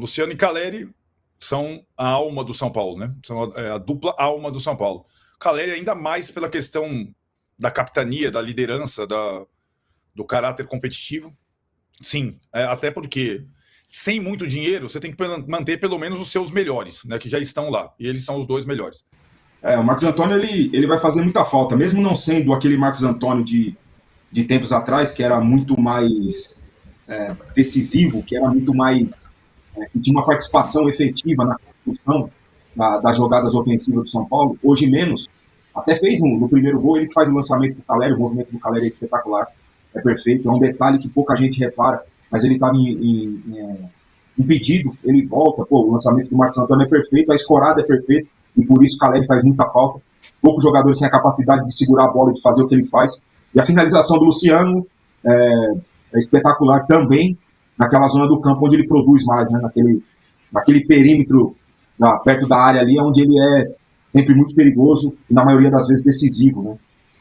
Luciano e Caleri são a alma do São Paulo, né? São a dupla alma do São Paulo. Caleri ainda mais pela questão da capitania, da liderança, do caráter competitivo. Sim, até porque sem muito dinheiro você tem que manter pelo menos os seus melhores, né? Que já estão lá. E eles são os dois melhores. O Marcos Antônio ele vai fazer muita falta, mesmo não sendo aquele Marcos Antônio de tempos atrás, que era muito mais decisivo, que era muito mais que tinha uma participação efetiva na construção das jogadas ofensivas do São Paulo, hoje menos. Até fez no primeiro gol, ele que faz o lançamento do Caleri, o movimento do Caleri é espetacular, é perfeito, é um detalhe que pouca gente repara, mas ele estava impedido, ele volta, o lançamento do Marcos Antônio é perfeito, a escorada é perfeita, e por isso o Caleri faz muita falta. Poucos jogadores têm a capacidade de segurar a bola e de fazer o que ele faz. E a finalização do Luciano é espetacular também, naquela zona do campo onde ele produz mais, né? naquele perímetro perto da área ali, onde ele é sempre muito perigoso e na maioria das vezes decisivo, né?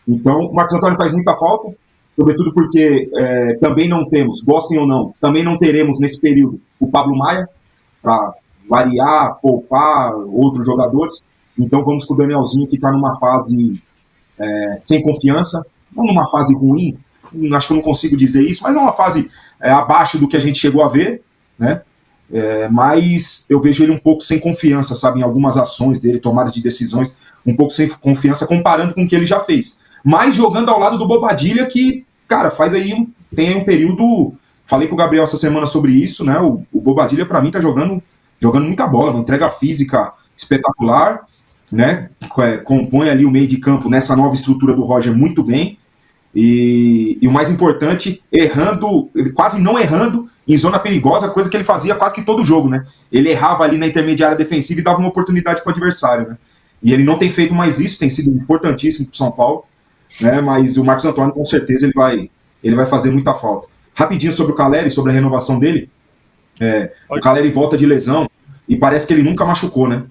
Então, o Marcos Antônio faz muita falta, sobretudo porque também não temos, gostem ou não, também não teremos nesse período o Pablo Maia, para variar, poupar outros jogadores. Então vamos com o Danielzinho, que está numa fase sem confiança, não numa fase ruim, acho que eu não consigo dizer isso, mas é uma fase abaixo do que a gente chegou a ver, né? Mas eu vejo ele um pouco sem confiança, sabe, em algumas ações dele, tomadas de decisões, um pouco sem confiança comparando com o que ele já fez. Mas jogando ao lado do Bobadilla, que, cara, tem aí um período. Falei com o Gabriel essa semana sobre isso, né? O Bobadilla, para mim, tá jogando muita bola, uma entrega física espetacular, né? Compõe ali o meio de campo nessa nova estrutura do Roger muito bem. E o mais importante, quase não errando em zona perigosa, coisa que ele fazia quase que todo jogo, né? Ele errava ali na intermediária defensiva e dava uma oportunidade para o adversário, né? E ele não tem feito mais isso, tem sido importantíssimo para o São Paulo, né? Mas o Marcos Antônio, com certeza, ele vai fazer muita falta. Rapidinho sobre o Caleri, sobre a renovação dele. O Caleri volta de lesão e parece que ele nunca machucou, né?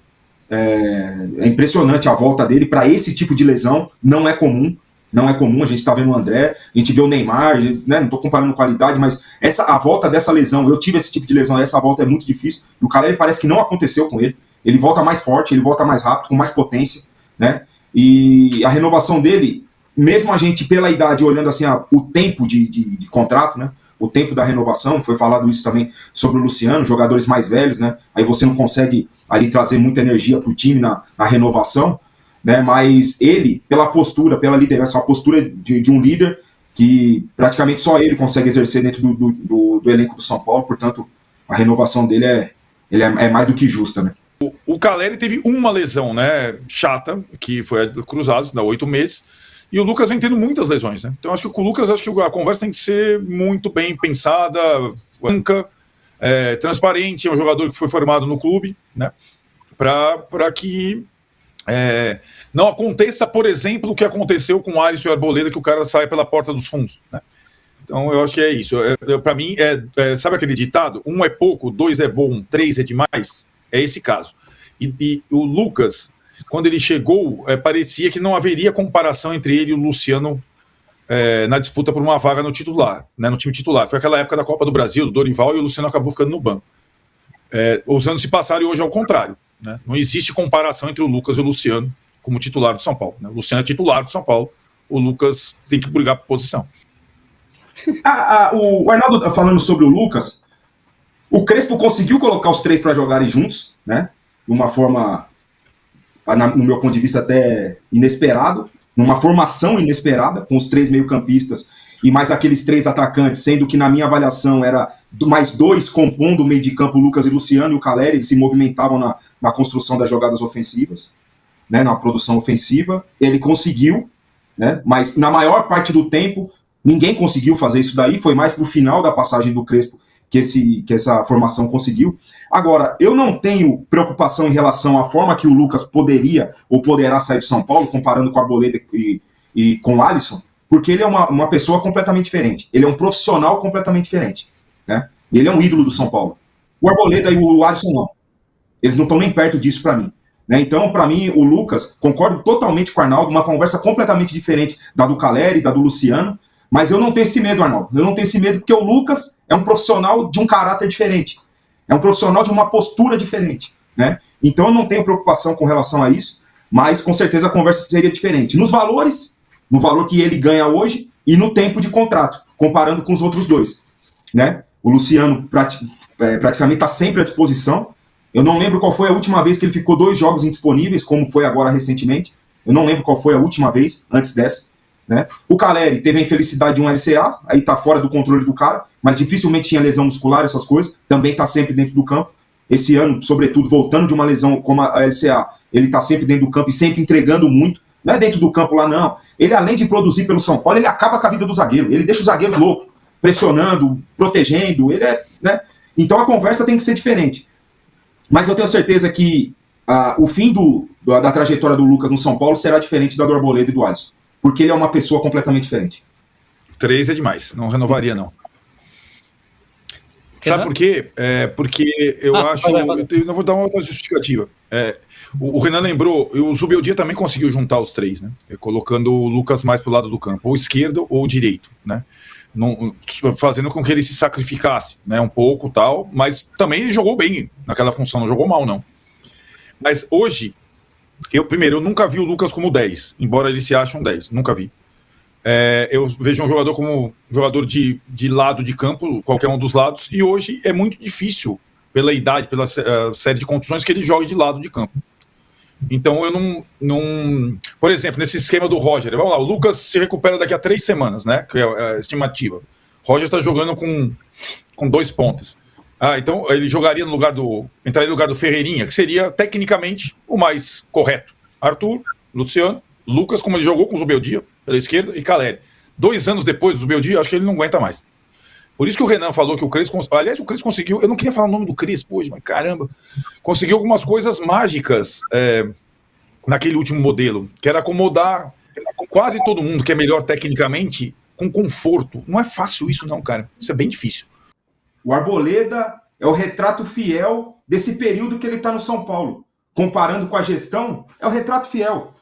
É impressionante a volta dele para esse tipo de lesão, não é comum. Não é comum, a gente está vendo o André, a gente vê o Neymar, né, não estou comparando qualidade, mas a volta dessa lesão, eu tive esse tipo de lesão, essa volta é muito difícil, e o Caleri parece que não aconteceu com ele. Ele volta mais forte, ele volta mais rápido, com mais potência, né? E a renovação dele, mesmo a gente, pela idade, olhando assim o tempo de contrato, né? O tempo da renovação, foi falado isso também sobre o Luciano, jogadores mais velhos, né? Aí você não consegue ali trazer muita energia para o time na renovação, né? Mas ele, pela postura, pela liderança, a postura de um líder que praticamente só ele consegue exercer dentro do elenco do São Paulo, portanto, a renovação dele é mais do que justa, né? O Caleri teve uma lesão, né, chata, que foi a Cruzados, dá 8 meses, e o Lucas vem tendo muitas lesões, né? Então acho que com o Lucas, a conversa tem que ser muito bem pensada, franca, transparente, é um jogador que foi formado no clube, né? Para que não aconteça, por exemplo, o que aconteceu com o Alisson e o Arboleda, que o cara sai pela porta dos fundos, né? Então eu acho que é isso. Para mim, sabe aquele ditado? 1 é pouco, 2 é bom, 3 é demais? É esse caso. E o Lucas, quando ele chegou, parecia que não haveria comparação entre ele e o Luciano na disputa por uma vaga no titular, né, no time titular. Foi aquela época da Copa do Brasil, do Dorival, e o Luciano acabou ficando no banco. Os anos se passaram e hoje é o contrário, né? Não existe comparação entre o Lucas e o Luciano como titular do São Paulo, né? O Luciano é titular do São Paulo, o Lucas tem que brigar por posição. O Arnaldo tá falando sobre o Lucas. O Crespo conseguiu colocar os três para jogarem juntos, né? De uma forma, no meu ponto de vista, até inesperado, numa formação inesperada, com os 3 meio-campistas e mais aqueles 3 atacantes, sendo que na minha avaliação era mais 2 compondo o meio de campo, Lucas e Luciano, e o Caleri, eles se movimentavam na construção das jogadas ofensivas, né? Na produção ofensiva. Ele conseguiu, né? Mas na maior parte do tempo ninguém conseguiu fazer isso daí, foi mais pro final da passagem do Crespo que essa formação conseguiu. Agora, eu não tenho preocupação em relação à forma que o Lucas poderia ou poderá sair do São Paulo, comparando com a Arboleda e com o Alisson, porque ele é uma pessoa completamente diferente. Ele é um profissional completamente diferente, né? E ele é um ídolo do São Paulo. O Arboleda e o Alisson não. Eles não estão nem perto disso para mim, né? Então, para mim, o Lucas, concordo totalmente com o Arnaldo, uma conversa completamente diferente da do Caleri, da do Luciano. Mas eu não tenho esse medo, Arnaldo. Eu não tenho esse medo porque o Lucas é um profissional de um caráter diferente. É um profissional de uma postura diferente, né? Então eu não tenho preocupação com relação a isso, mas com certeza a conversa seria diferente. Nos valores, no valor que ele ganha hoje e no tempo de contrato, comparando com os outros dois, né? O Luciano praticamente está sempre à disposição. Eu não lembro qual foi a última vez que ele ficou 2 jogos indisponíveis, como foi agora recentemente. Eu não lembro qual foi a última vez, antes dessa. Né? O Caleri teve a infelicidade de um LCA, aí tá fora do controle do cara, mas dificilmente tinha lesão muscular, essas coisas, também tá sempre dentro do campo. Esse ano, sobretudo, voltando de uma lesão como a LCA, ele tá sempre dentro do campo e sempre entregando muito. Não é dentro do campo lá, não. Ele, além de produzir pelo São Paulo, ele acaba com a vida do zagueiro. Ele deixa o zagueiro louco, pressionando, protegendo. Ele é, né? Então a conversa tem que ser diferente. Mas eu tenho certeza que o fim da trajetória do Lucas no São Paulo será diferente da do Arboleda e do Alisson. Porque ele é uma pessoa completamente diferente. 3 é demais, não renovaria, não. Sabe por quê? Porque eu acho... vai. Eu não vou dar uma outra justificativa. O Renan lembrou, o Zubeldia também conseguiu juntar os 3, né? Colocando o Lucas mais pro lado do campo, ou esquerdo ou direito, né? Não, fazendo com que ele se sacrificasse, né? Um pouco tal, mas também ele jogou bem naquela função, não jogou mal, não. Mas hoje, eu nunca vi o Lucas como 10, embora ele se ache um 10, nunca vi. Eu vejo um jogador como jogador de lado de campo, qualquer um dos lados, e hoje é muito difícil, pela idade, pela série de contusões, que ele jogue de lado de campo. Então eu não... Por exemplo, nesse esquema do Roger, vamos lá, o Lucas se recupera daqui a 3 semanas, né? Que é a estimativa. O Roger está jogando com 2 pontas. Então ele jogaria no lugar entraria no lugar do Ferreirinha, que seria tecnicamente o mais correto. Arthur, Luciano, Lucas, como ele jogou com o Zubeldia pela esquerda, e Caleri. 2 anos depois do Zubeldia, acho que ele não aguenta mais. Por isso que o Renan falou que o Cris... Aliás, o Cris conseguiu... Eu não queria falar o nome do Cris, hoje, mas caramba. Conseguiu algumas coisas mágicas naquele último modelo, que era acomodar quase todo mundo que é melhor tecnicamente com conforto. Não é fácil isso não, cara. Isso é bem difícil. O Arboleda é o retrato fiel desse período que ele está no São Paulo. Comparando com a gestão, é o retrato fiel.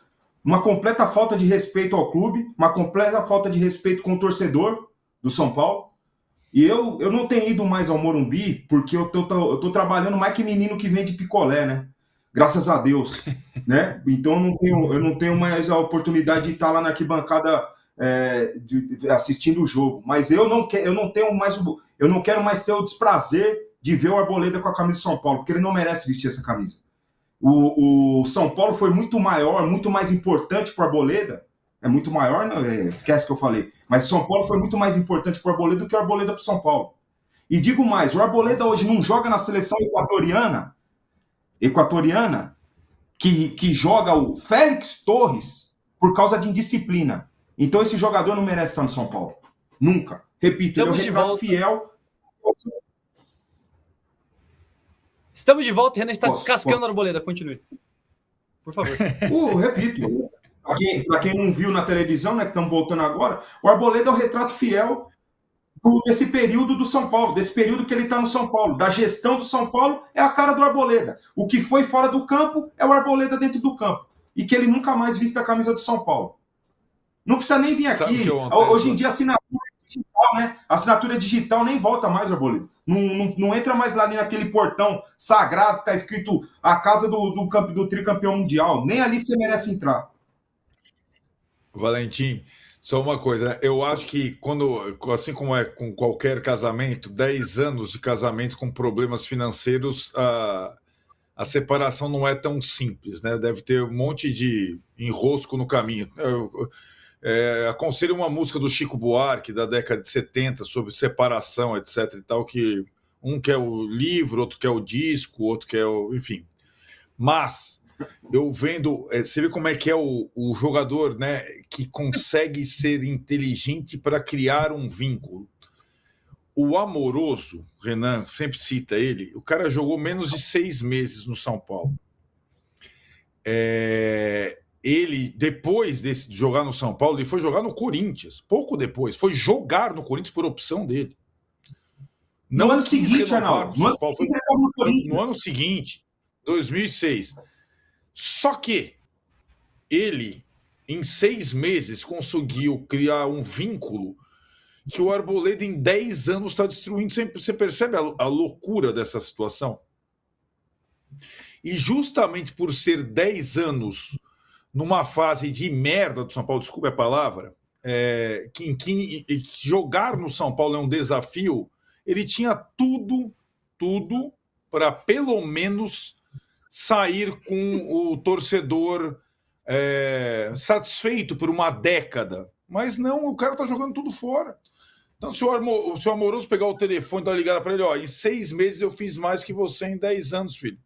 Uma completa falta de respeito ao clube, uma completa falta de respeito com o torcedor do São Paulo. E eu não tenho ido mais ao Morumbi porque eu tô trabalhando mais que menino que vende picolé, né? Graças a Deus, né? Então eu não tenho mais a oportunidade de estar lá na arquibancada assistindo o jogo. Mas eu não quero mais ter o desprazer de ver o Arboleda com a camisa de São Paulo, porque ele não merece vestir essa camisa. O São Paulo foi muito maior, muito mais importante para o Arboleda. É muito maior, não, esquece que eu falei. Mas o São Paulo foi muito mais importante para o Arboleda do que o Arboleda para o São Paulo. E digo mais, o Arboleda hoje não joga na seleção equatoriana que joga o Félix Torres por causa de indisciplina. Então esse jogador não merece estar no São Paulo. Nunca. Repito, ele é um retrato fiel. Estamos de volta, o Renan está descascando a Arboleda. Continue. Por favor. Repito, para quem não viu na televisão, né, que estamos voltando agora, o Arboleda é o retrato fiel desse período do São Paulo, desse período que ele está no São Paulo, da gestão do São Paulo, é a cara do Arboleda. O que foi fora do campo é o Arboleda dentro do campo. E que ele nunca mais viste a camisa do São Paulo. Não precisa nem vir aqui. Hoje em dia, assinatura digital, né? A assinatura digital nem volta mais, Arboleda. Não entra mais lá naquele portão sagrado que está escrito a casa do tricampeão mundial. Nem ali você merece entrar. Valentim, só uma coisa, eu acho que assim como é com qualquer casamento, 10 anos de casamento com problemas financeiros, a separação não é tão simples, né? Deve ter um monte de enrosco no caminho. Aconselho uma música do Chico Buarque, da década de 70, sobre separação, etc. e tal, que um quer o livro, outro quer o disco, outro quer o... Enfim. Mas... eu vendo, você vê como é que é o jogador, né, que consegue ser inteligente para criar um vínculo. O Amoroso, Renan sempre cita ele, o cara jogou menos de 6 meses no São Paulo. Ele, depois de jogar no São Paulo, ele foi jogar no Corinthians, pouco depois, foi jogar no Corinthians por opção dele. No ano seguinte, Arnaldo, no ano seguinte, 2006. Só que ele, em 6 meses, conseguiu criar um vínculo que o Arboleda em 10 anos está destruindo. Você percebe a loucura dessa situação? E justamente por ser 10 anos numa fase de merda do São Paulo, desculpe a palavra, que jogar no São Paulo é um desafio, ele tinha tudo para pelo menos sair com o torcedor satisfeito por uma década. Mas não, o cara tá jogando tudo fora. Então, se o Amoroso pegar o telefone e dar ligada para ele, ó, em 6 meses eu fiz mais que você em 10 anos, filho.